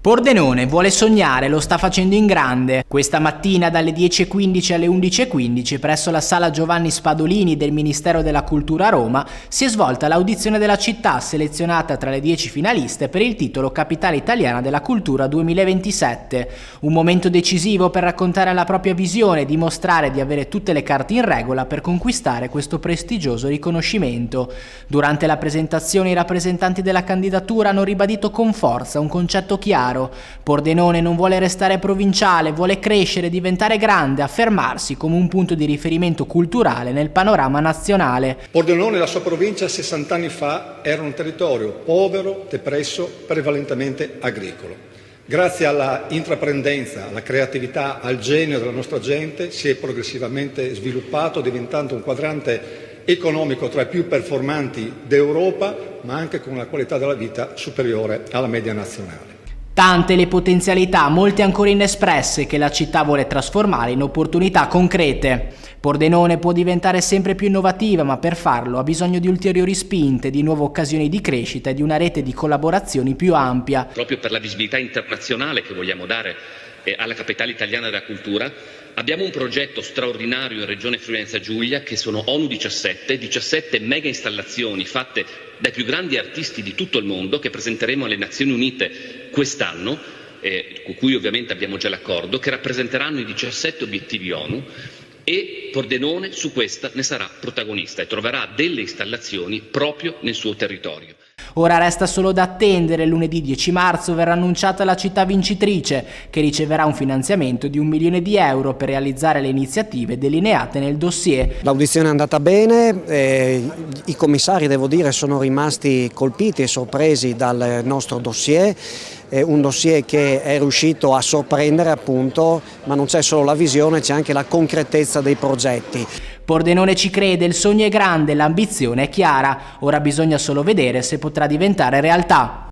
Pordenone vuole sognare, lo sta facendo in grande. Questa mattina dalle 10:15 alle 11:15 presso la sala Giovanni Spadolini del Ministero della Cultura a Roma si è svolta l'audizione della città selezionata tra le 10 finaliste per il titolo Capitale Italiana della Cultura 2027. Un momento decisivo per raccontare la propria visione e dimostrare di avere tutte le carte in regola per conquistare questo prestigioso riconoscimento. Durante la presentazione i rappresentanti della candidatura hanno ribadito con forza un concetto chiaro. Pordenone non vuole restare provinciale, vuole crescere, diventare grande, affermarsi come un punto di riferimento culturale nel panorama nazionale. Pordenone e la sua provincia 60 anni fa era un territorio povero, depresso, prevalentemente agricolo. Grazie alla intraprendenza, alla creatività, al genio della nostra gente si è progressivamente sviluppato, diventando un quadrante economico tra i più performanti d'Europa, ma anche con una qualità della vita superiore alla media nazionale. Tante le potenzialità, molte ancora inespresse, che la città vuole trasformare in opportunità concrete. Pordenone può diventare sempre più innovativa, ma per farlo ha bisogno di ulteriori spinte, di nuove occasioni di crescita e di una rete di collaborazioni più ampia. Proprio per la visibilità internazionale che vogliamo dare alla Capitale Italiana della Cultura, abbiamo un progetto straordinario in Regione Friuli-Venezia Giulia che sono ONU 17 mega installazioni fatte dai più grandi artisti di tutto il mondo che presenteremo alle Nazioni Unite quest'anno, con cui ovviamente abbiamo già l'accordo, che rappresenteranno i 17 obiettivi ONU, e Pordenone su questa ne sarà protagonista e troverà delle installazioni proprio nel suo territorio. Ora resta solo da attendere. Lunedì 10 marzo verrà annunciata la città vincitrice, che riceverà un finanziamento di 1 milione di euro per realizzare le iniziative delineate nel dossier. L'audizione è andata bene, i commissari, devo dire, sono rimasti colpiti e sorpresi dal nostro dossier. Un dossier che è riuscito a sorprendere, appunto, ma non c'è solo la visione, c'è anche la concretezza dei progetti. Pordenone ci crede, il sogno è grande, l'ambizione è chiara, ora bisogna solo vedere se potrà diventare realtà.